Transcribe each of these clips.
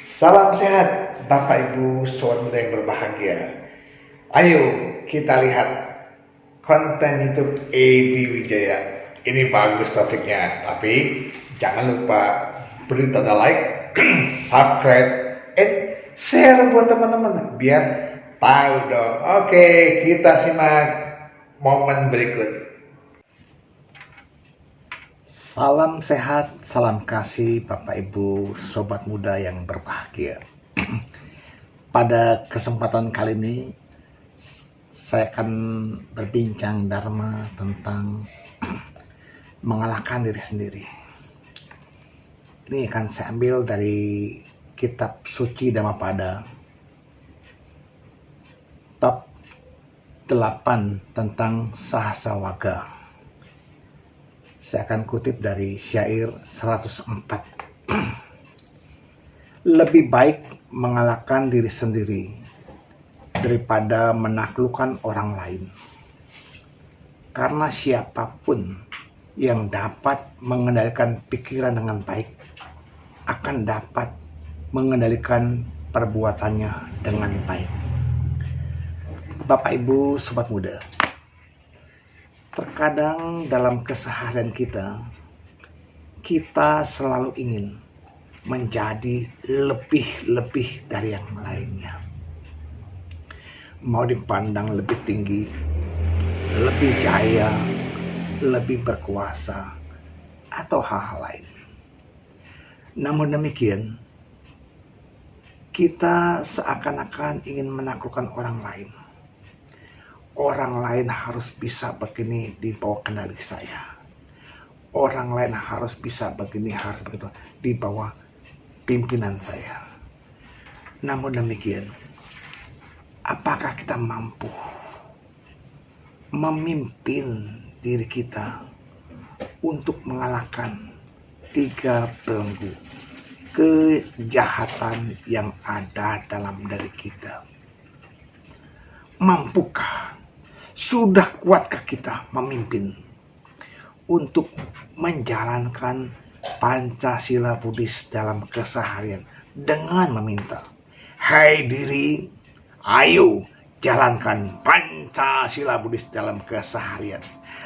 Salam sehat Bapak Ibu Sobat Muda yang berbahagia. Ayo kita lihat konten YouTube Edi Wijaya. Ini bagus topiknya, tapi jangan lupa beri tanda like, subscribe, and share buat teman-teman biar tahu dong. Oke, kita simak momen berikut. Salam sehat, salam kasih Bapak Ibu Sobat Muda yang berbahagia. Pada kesempatan kali ini saya akan berbincang dharma tentang mengalahkan diri sendiri. Ini akan saya ambil dari kitab suci Dhammapada bab 8 tentang Sahasawaga. Saya akan kutip dari syair 104. Lebih baik mengalahkan diri sendiri daripada menaklukkan orang lain. Karena siapapun yang dapat mengendalikan pikiran dengan baik akan dapat mengendalikan perbuatannya dengan baik. Bapak Ibu Sobat Muda, terkadang dalam keseharian kita selalu ingin menjadi lebih dari yang lainnya. Mau dipandang lebih tinggi, lebih jaya, lebih berkuasa, atau hal-hal lain. Namun demikian, kita seakan-akan ingin menaklukkan orang lain. Orang lain harus bisa begini di bawah kendali saya. Orang lain harus bisa begini, harus begitu di bawah pimpinan saya. Namun demikian, apakah kita mampu memimpin diri kita untuk mengalahkan 3 belenggu kejahatan yang ada dalam diri kita? Mampukah? Sudah kuatkah kita memimpin untuk menjalankan Pancasila Buddhis dalam keseharian dengan meminta, hai diri, ayo jalankan Pancasila Buddhis dalam keseharian.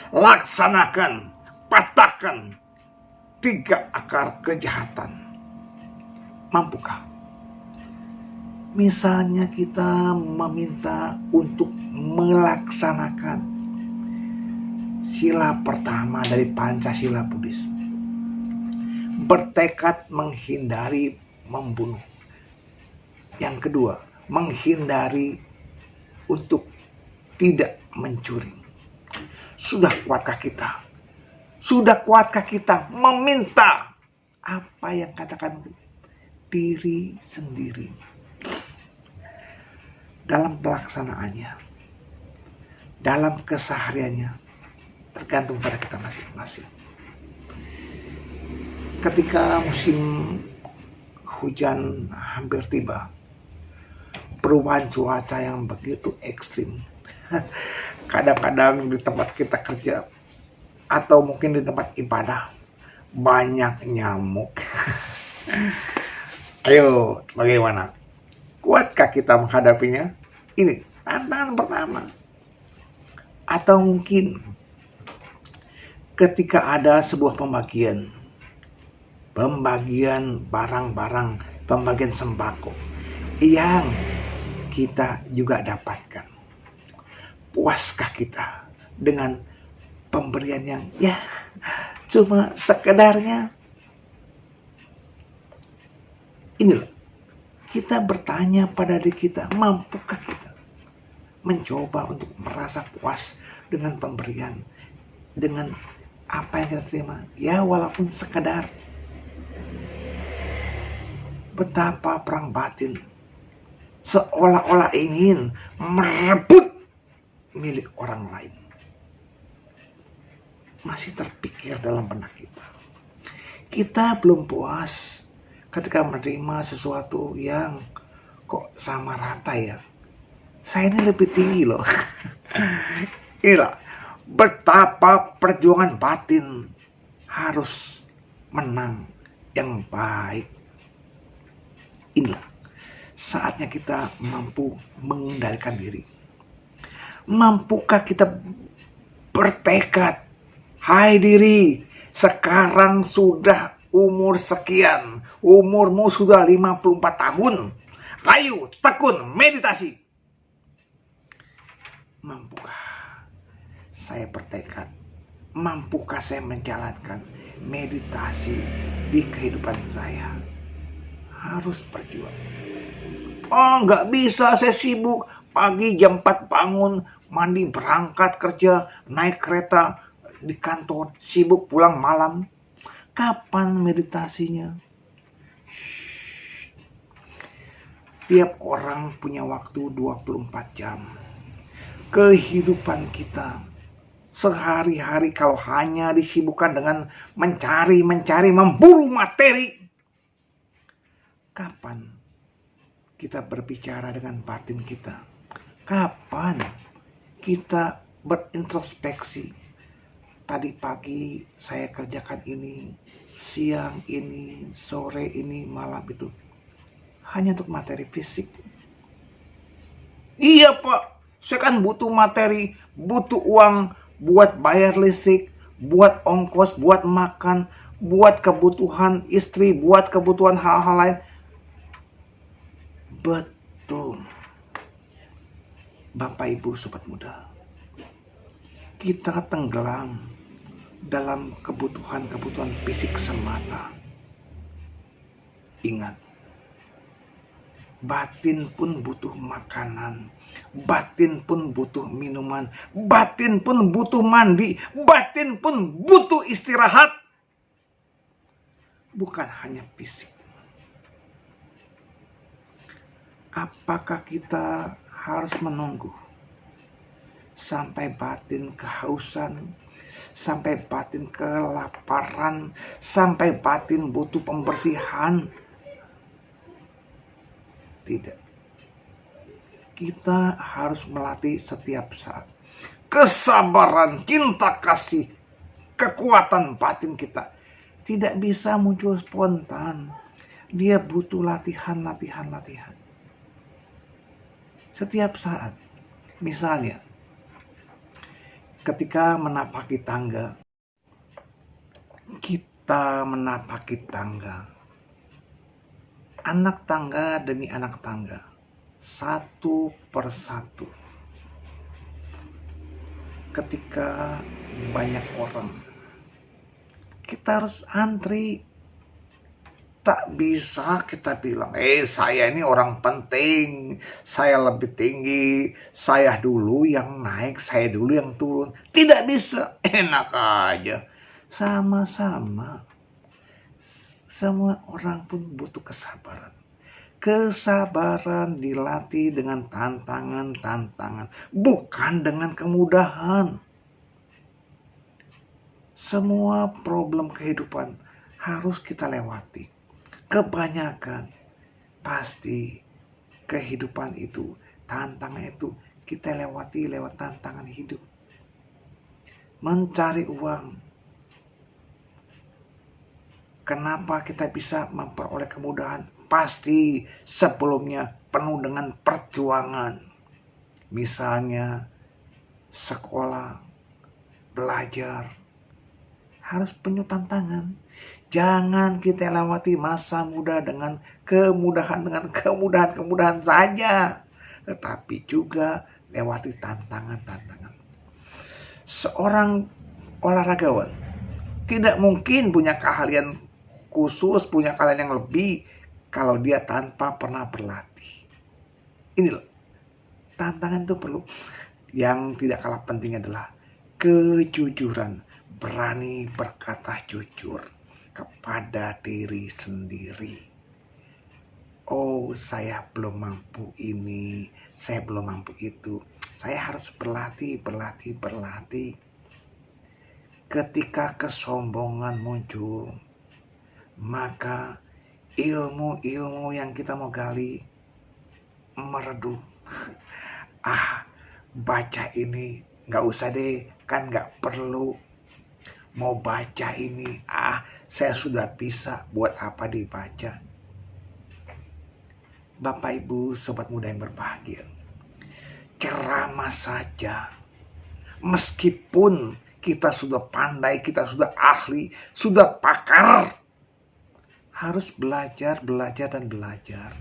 Laksanakan, patahkan 3 akar kejahatan. Mampukah? Misalnya kita meminta untuk melaksanakan sila pertama dari Pancasila Buddhis, bertekad menghindari membunuh. Yang kedua, menghindari untuk tidak mencuri. Sudah kuatkah kita? Sudah kuatkah kita meminta apa yang katakan diri sendiri? Dalam pelaksanaannya, dalam kesehariannya, tergantung pada kita masing-masing. Ketika musim hujan hampir tiba, perubahan cuaca yang begitu ekstrim, kadang-kadang di tempat kita kerja atau mungkin di tempat ibadah banyak nyamuk. Ayo, bagaimana? Kuatkah kita menghadapinya? Ini tantangan pertama. Atau mungkin ketika ada sebuah pembagian barang-barang, pembagian sembako yang kita juga dapatkan. Puaskah kita dengan pemberian yang ya cuma sekedarnya? Inilah, kita bertanya pada diri kita, mampukah kita mencoba untuk merasa puas dengan pemberian, dengan apa yang kita terima, ya walaupun sekedar. Betapa perang batin seolah-olah ingin merebut milik orang lain masih terpikir dalam benak kita. Kita belum puas ketika menerima sesuatu yang kok sama rata ya. Saya ini lebih tinggi loh. Inilah betapa perjuangan batin harus menang yang baik. Inilah saatnya kita mampu mengendalikan diri. Mampukah kita bertekad, hai diri, sekarang sudah umur sekian, umurmu sudah 54 tahun, ayo tekun meditasi. Mampukah saya bertekad, mampukah saya menjalankan meditasi di kehidupan saya? Harus berjuang. Oh, nggak bisa, saya sibuk. Pagi jam 4 bangun, mandi, berangkat kerja, naik kereta di kantor, sibuk pulang malam. Kapan meditasinya? Tiap orang punya waktu 24 jam. Kehidupan kita sehari-hari kalau hanya disibukkan dengan mencari, memburu materi, kapan kita berbicara dengan batin kita? Kapan kita berintrospeksi? Tadi pagi saya kerjakan ini, siang ini, sore ini, malam itu. Hanya untuk materi fisik. Iya Pak, saya kan butuh materi, butuh uang buat bayar listrik, buat ongkos, buat makan, buat kebutuhan istri, buat kebutuhan hal-hal lain. Betul. Bapak Ibu Sobat Muda, kita tenggelam dalam kebutuhan-kebutuhan fisik semata. Ingat, batin pun butuh makanan, batin pun butuh minuman, batin pun butuh mandi, batin pun butuh istirahat. Bukan hanya fisik. Apakah kita harus menunggu sampai batin kehausan, sampai batin kelaparan, sampai batin butuh pembersihan? Tidak. Kita harus melatih setiap saat kesabaran, cinta kasih, kekuatan batin kita. Tidak bisa muncul spontan. Dia butuh latihan. Setiap saat. Misalnya, ketika menapaki tangga, kita menapaki tangga. Anak tangga demi anak tangga, satu persatu. Ketika banyak orang, kita harus antri. Tak bisa kita bilang, saya ini orang penting, saya lebih tinggi, saya dulu yang naik, saya dulu yang turun. Tidak bisa, enak aja. Sama-sama. Semua orang pun butuh kesabaran. Kesabaran dilatih dengan tantangan, bukan dengan kemudahan. Semua problem kehidupan harus kita lewati. Kebanyakan pasti kehidupan itu, tantangan itu kita lewati lewat tantangan hidup. Mencari uang. Kenapa kita bisa memperoleh kemudahan? Pasti sebelumnya penuh dengan perjuangan. Misalnya sekolah, belajar, harus penuh tantangan. Jangan kita lewati masa muda dengan kemudahan saja. Tetapi juga lewati tantangan. Seorang olahragawan tidak mungkin punya keahlian khusus, punya keahlian yang lebih kalau dia tanpa pernah berlatih. Inilah, tantangan itu perlu. Yang tidak kalah penting adalah kejujuran. Berani berkata jujur kepada diri sendiri. Oh, saya belum mampu ini, saya belum mampu itu. Saya harus berlatih. Ketika kesombongan muncul, maka ilmu yang kita mau gali meredup. Baca ini nggak usah deh, kan nggak perlu. Mau baca ini, saya sudah bisa, buat apa dibaca? Bapak Ibu sobat muda yang berbahagia, ceramah saja, meskipun kita sudah pandai, kita sudah ahli, sudah pakar, harus belajar dan belajar.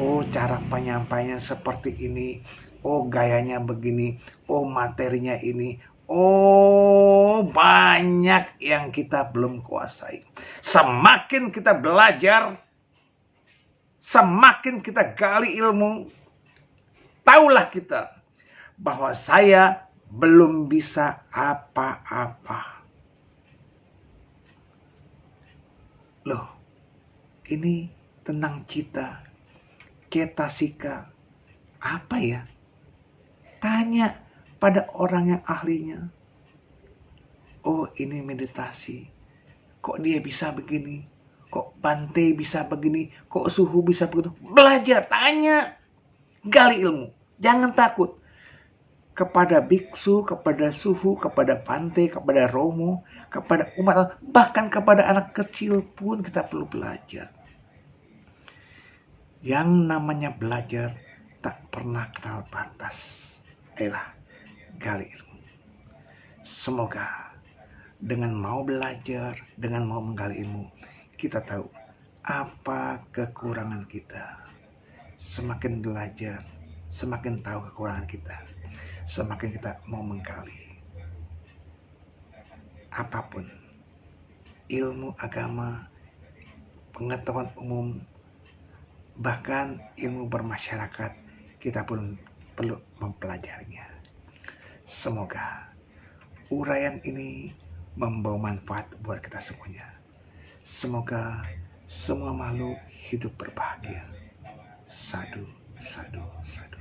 Oh, cara penyampaiannya seperti ini, oh gayanya begini, oh materinya ini, oh banyak yang kita belum kuasai. Semakin kita belajar, semakin kita gali ilmu, taulah kita bahwa saya belum bisa apa-apa. Loh, ini tentang cita, cetasika, apa ya? Tanya pada orang yang ahlinya. Oh, ini meditasi. Kok dia bisa begini? Kok Bante bisa begini? Kok Suhu bisa begitu? Belajar, tanya, gali ilmu. Jangan takut. Kepada biksu, kepada Suhu, kepada Bante, kepada Romo, kepada umat, bahkan kepada anak kecil pun kita perlu belajar. Yang namanya belajar tak pernah kenal batas. Ayolah, gali ilmu. Semoga dengan mau belajar, dengan mau menggali ilmu, kita tahu apa kekurangan kita. Semakin belajar, semakin tahu kekurangan kita, semakin kita mau menggali. Apapun, ilmu agama, pengetahuan umum, bahkan ilmu bermasyarakat, kita pun perlu mempelajarinya. Semoga uraian ini membawa manfaat buat kita semuanya. Semoga semua makhluk hidup berbahagia. Sadu, sadu, sadu.